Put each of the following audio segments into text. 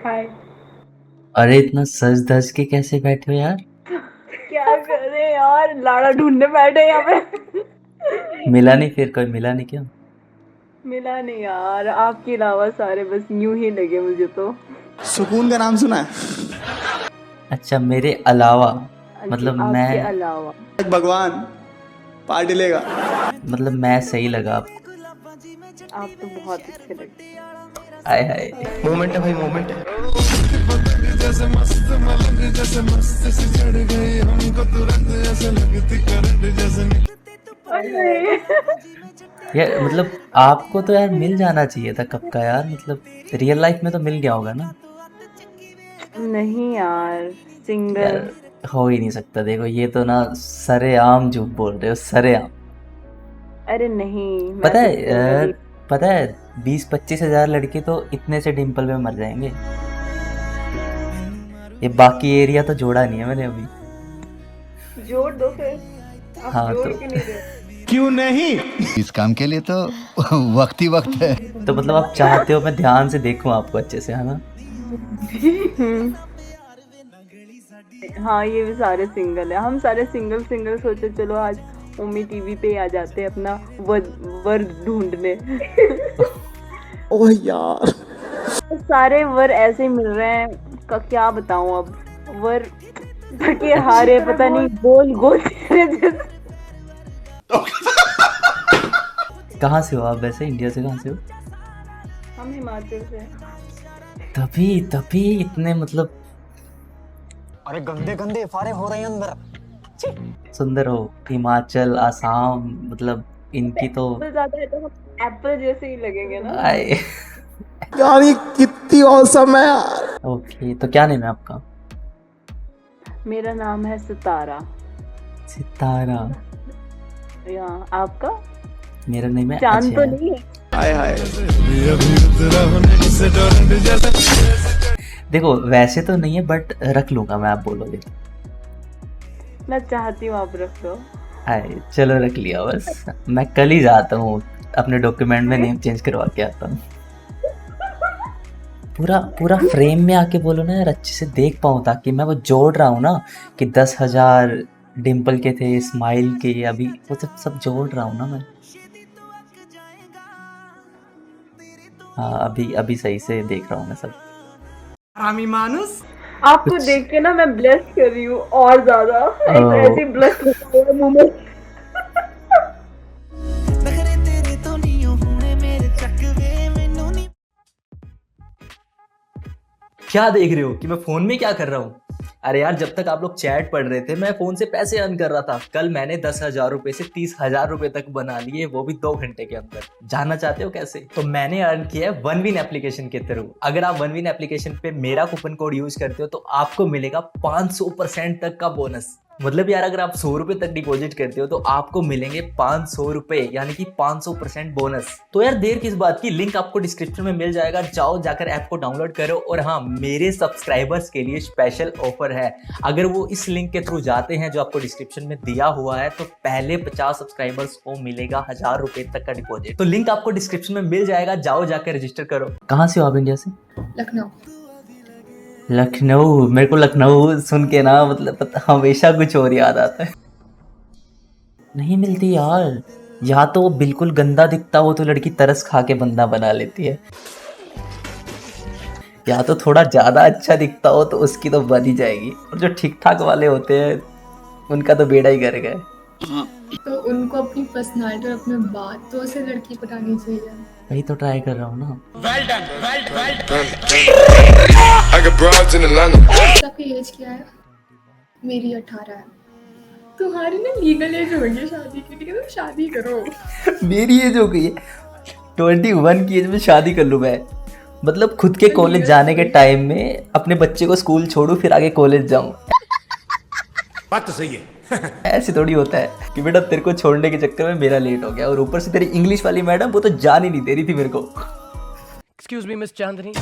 हाय। अरे इतना सज धज के कैसे बैठे हो यार? क्या करे यार, लाड़ा ढूंढने बैठे यहाँ पे। मिला नहीं? फिर कोई मिला नहीं क्या? मिला नहीं यार, आपके अलावा सारे बस यूं ही लगे मुझे तो। सुकून का नाम सुना है? अच्छा, मेरे अलावा जी, मतलब आपके मैं अलावा। भगवान पार्टी लेगा। मतलब मैं सही लगा आपको? आप तो बहुत अच्छे लगते हाय हाय। मोमेंट है भाई, मोमेंट है। हैं। यार मतलब आपको तो यार मिल जाना चाहिए था कब का यार, मतलब रियल लाइफ में तो मिल गया होगा ना नहीं यार, यार। सिंगल। हो ही नहीं सकता, देखो ये तो ना सरेआम झूठ बोल रहे हो, सरेआम। अरे नहीं, मैं पता तो है सिंगल ही। पता है 20-25 हजार लड़के तो इतने से डिम्पल में मर जाएंगे। ये बाकी एरिया तो जोड़ा नहीं है मैंने अभी। जोड़ दो फिर। आप हाँ जोड़ तो क्यों नहीं रहे? क्यों नहीं? इस काम के लिए तो वक्त ही वक्त है। तो मतलब आप चाहते हो मैं ध्यान से देखूं आपको अच्छे से, है ना? हम्म, हाँ ये भी सारे सिंगल है, हम सारे सिंगल सिंगल सोचे चलो आज ओमी टीवी पे आ जाते हैं अपना वर ढूंढने। ओह यार, सारे वर ऐसे ही मिल रहे हैं का क्या बताऊं अब। वर थके हारे पता नहीं गोल गोल चेहरे जैसे। कहाँ से हो आप वैसे? इंडिया से कहाँ से हो? हम हिमाचल से। तभी तभी इतने मतलब अरे गंदे गंदे फारे हो रहे हैं अंदर। सुंदर हो। हिमाचल, आसाम, मतलब इनकी तो एप्पल ज्यादा है तो हम एप्पल जैसे ही लगेंगे ना। आए। यार ये कितनी औसम है यार। ओके, तो क्या नेम है आपका? मेरा नाम है सितारा। सितारा। या आपका? मेरा नेम है चांद तो अजय। नहीं है? हाय हाय। देखो वैसे तो नहीं है बट रख लूंगा मैं, आप बोलोगे। मैं चाहती हूँ आप रख दो। आए चलो रख लिया बस। मैं कल ही जाता हूँ, अपने डॉक्यूमेंट में नेम चेंज करवा के आता हूँ। पूरा पूरा फ्रेम में आके बोलो ना यार, अच्छे से देख पाऊँ, ताकि मैं वो जोड़ रहा हूँ ना कि 10,000 डिम्पल के थे, स्माइल के, अभी वो सब जोड़ रहा हूँ ना मैं। हाँ अभी अभी सही से देख रहा हूँ मैं सब। हरामी मानुस। आपको कुछ देख के ना मैं ब्लेस कर रही हूँ और ज्यादा। ऐसे ही ब्लेस होता है मुंह में। क्या देख रहे हो कि मैं फोन में क्या कर रहा हूँ? अरे यार जब तक आप लोग चैट पढ़ रहे थे मैं फोन से पैसे अर्न कर रहा था। कल मैंने 10,000 रुपए से 30,000 रुपए तक बना लिए, वो भी 2 घंटे के अंदर। जानना चाहते हो कैसे? तो मैंने अर्न किया है OneWin एप्लीकेशन के थ्रू। अगर आप OneWin एप्लीकेशन पे मेरा कूपन कोड यूज करते हो तो आपको मिलेगा 500% तक का बोनस। मतलब यार अगर आप 100 रुपए तक डिपॉजिट करते हो तो आपको मिलेंगे 500 रुपए, यानी कि 500% बोनस। तो यार देर किस बात की, लिंक आपको डिस्क्रिप्शन में मिल जाएगा, जाओ जाकर ऐप को डाउनलोड करो। और हाँ, मेरे सब्सक्राइबर्स के लिए स्पेशल ऑफर है। अगर वो इस लिंक के थ्रू जाते हैं जो आपको डिस्क्रिप्शन में दिया हुआ है, तो पहले 50 सब्सक्राइबर्स को मिलेगा 1000 रुपए तक का डिपॉजिट। तो लिंक आपको डिस्क्रिप्शन में मिल जाएगा, जाओ जाकर रजिस्टर करो। कहाँ से हो आप? इंडिया से? लखनऊ। लखनऊ? मेरे को लखनऊ सुन के ना मतलब पता हमेशा कुछ और याद आता है। नहीं मिलती यार, या तो वो बिल्कुल गंदा दिखता हो तो लड़की तरस खा के बंदा बना लेती है, या तो थोड़ा ज्यादा अच्छा दिखता हो तो उसकी तो बन ही जाएगी। और जो ठीक ठाक वाले होते हैं उनका तो बेड़ा ही कर गए। तो उनको अपनी पर्सनालिटी और अपने बातों से लड़की पटानी चाहिए। वही तो ट्राई कर रहा हूँ ना। आपकी एज क्या है? मेरी 18 है। तुम्हारी ना लीगल एज होगी शादी की, ठीक है? तो शादी करो। मेरी एज हो गई है 21 की एज में शादी कर लूँ मैं? मतलब खुद के कॉलेज जाने के टाइम में अपने बच्चे को स्कूल छोड़ू फिर आगे कॉलेज जाऊं? बात तो सही है। ऐसे थोड़ी होता है कि बेटा तेरे को छोड़ने के चक्कर में मेरा लेट हो गया, और ऊपर से तेरी इंग्लिश वाली मैडम वो तो जान ही नहीं दे रही थी मेरे को। एक्सक्यूज मी मिस चांदनी।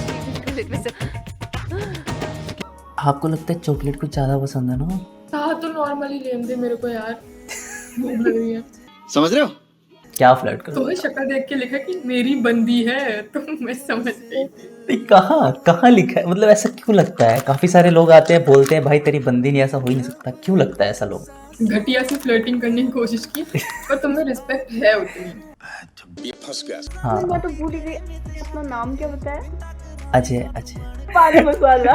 आपको लगता है चॉकलेट कुछ ज्यादा पसंद है ना? हाँ तो नॉर्मली लेने दे मेरे को यार, भूख लग रही है। समझ रहे हो? क्या फ्लर्ट करूँ? तुम्हें शक्ल देख के लिखा कि मेरी बंदी है, तो मैं समझ गई थी। नहीं, कहाँ लिखा है? मतलब ऐसा क्यों लगता है? काफी सारे लोग आते हैं बोलते हैं भाई तेरी बंदी नहीं, ऐसा हो ही नहीं सकता। क्यों लगता है ऐसा लोग? घटिया सी फ्लर्टिंग करने की कोशिश की, पर तुम्हें रिस्पेक्ट है उतनी। हाँ, मैं तो भूल ही गई, अपना नाम क्या बताया? अजय। पानी मसाला।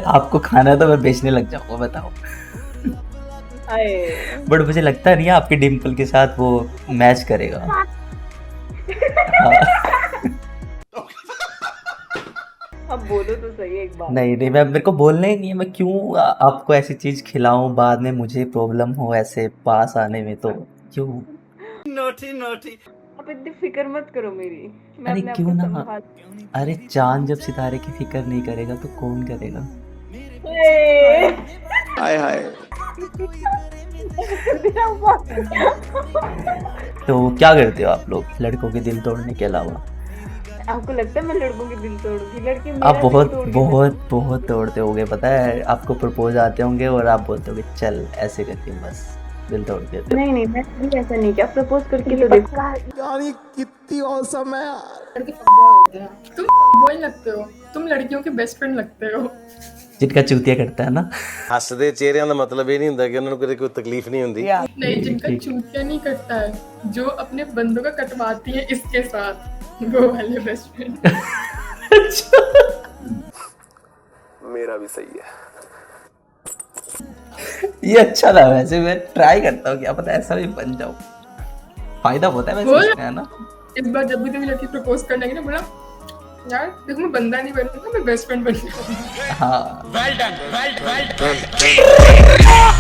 आपको खाना तो मैं बेचने लग जाऊंगा, बताओ। आए बट मुझे लगता नहीं है आपके डिम्पल के साथ वो मैच करेगा। हाँ। अब बोलो तो सही एक बार। नहीं, मैं मेरे को बोलना ही नहीं है। मैं क्यों आपको ऐसी चीज खिलाऊं, बाद में मुझे प्रॉब्लम हो ऐसे पास आने में, तो क्यों? आप इतनी फिक्र मत करो मेरी, मैं अरे अपने आप क्यों को ना? संभाल। अरे चांद जब सितारे की फिक्र नहीं करेगा तो कौन करेगा? ए, हाय हाय। तो क्या करते हो आप लोग लड़कों के दिल तोड़ने के अलावा? आपको लगता है मैं लड़कों के दिल तोड़ूंगी? लड़के आप मेरा दिल तोड़ के बहुत तोड़ते होगे, पता है। आपको प्रपोज आते होंगे और आप बोलते होगे चल ऐसे करके बस दिल तोड़ देते हो। नहीं मैं कभी ऐसा नहीं किया। प्रपोज करके तो देखो। यार ये कितनी औसम है यार। लड़के फकबॉय होते हैं, तुम फकबॉय लगते हो, तुम लड़कियों के बेस्ट फ्रेंड लगते हो। जिनका चूतिया करता है ना। ਹੱਸਦੇ ਚਿਹਰਿਆਂ ਦਾ ਮਤਲਬ ਇਹ ਨਹੀਂ ਹੁੰਦਾ ਕਿ ਉਹਨਾਂ ਨੂੰ ਕਦੇ ਕੋਈ ਤਕਲੀਫ नहीं ਹੁੰਦੀ नहीं, जिनका चूतिया नहीं करता है, जो अपने बंदों का कटवाती है इसके साथ, वो वाले बेस्ट फ्रेंड। ਮੇਰਾ ਵੀ ਸਹੀ ਹੈ। ये अच्छा था वैसे, मैं ट्राई करता हूँ, क्या पता ऐसा भी बन जाऊँ। फायदा होता है वैसे बोल। इसमें, है ना। इस बार जब भी लड़की प्रपोज करने की ना, बोला यार देखो मैं बंदा नहीं बनूंगा, मैं बेस्ट फ्रेंड बन जाऊंगा। हाँ,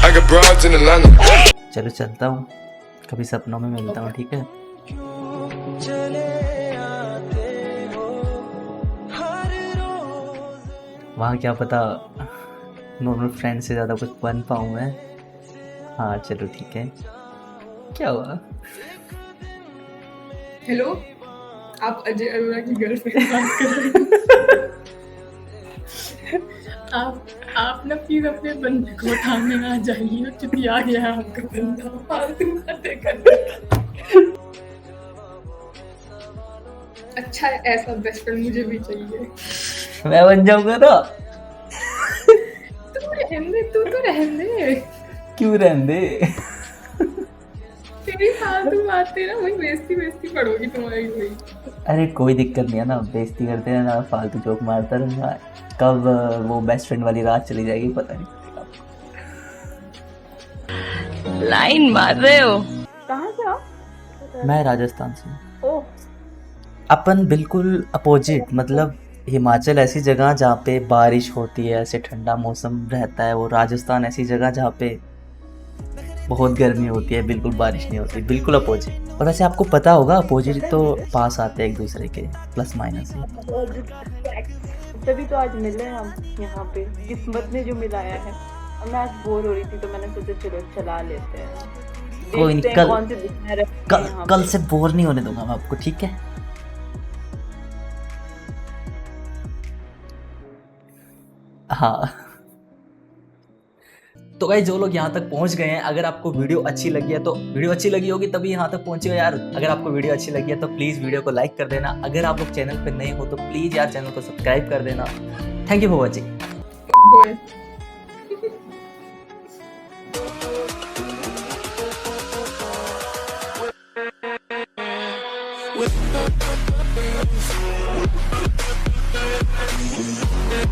I got broads in Atlanta. चलो चलता हूँ, कभी सपनों में मिलता हूँ, ठीक है। वहाँ क्या पता नॉर्मल फ्रेंड से ज़्यादा कुछ बन पाऊँ मैं। हाँ चलो ठीक है। क्या हुआ? हेलो, आप अजय अरोड़ा की गर्लफ्रेंड बात कर रहे हो? आप ना प्लीज अपने बंदे को उठाने आ जाइए, चुपी आ गया है आपका बंदा, फालतू बातें कर रहा है। अच्छा है, ऐसा बेस्ट फ्रेंड मुझे भी चाहिए। मैं बन जाऊंगा ना। तू तो रहने दे। क्यों रहने दे? तेरी फालतू बातें ना वही बेइज्जती पड़ोगी तुम्हारी वही। अरे कोई दिक्कत नहीं है ना, बेइज्जती करते हैं ना, फालतू जोक मारता रहना। कब वो बेस्ट फ्रेंड वाली रात चली जाएगी पता नहीं चलेगा। लाइन मार रहे हो? कहाँ से आप? मैं राजस्थान से। ओह, अपन बिल्कुल अपोजिट, मतलब हिमाचल ऐसी जगह जहाँ पे बारिश होती है, ऐसे ठंडा मौसम रहता है, वो राजस्थान ऐसी जगह जहाँ पे बहुत गर्मी होती है, बिल्कुल बारिश नहीं होती, बिल्कुल अपोजिट। और ऐसे आपको पता होगा अपोजिट तो पास आते हैं एक दूसरे के, प्लस माइनस ही। तभी तो आज मिले हम यहाँ पे, किस्मत ने जो मिलाया है। और मैं आज बोर हो रही थी तो मैंने सोचा चलो चला लेते हैं, कोई देखते नहीं, हैं कौन से दिखने रहते हैं यहाँ कल पे। से बोर नहीं होने दूंगा मैं आपको, ठीक है। हाँ तो भाई जो लोग यहाँ तक पहुँच गए हैं, अगर आपको वीडियो अच्छी लगी है तो वीडियो अच्छी लगी होगी तभी यहाँ तक पहुँचे हो यार। अगर आपको वीडियो अच्छी लगी है तो प्लीज़ वीडियो को लाइक कर देना। अगर आप लोग चैनल पे नए हो तो प्लीज़ यार चैनल को सब्सक्राइब कर देना। Thank you for watching. Boy. With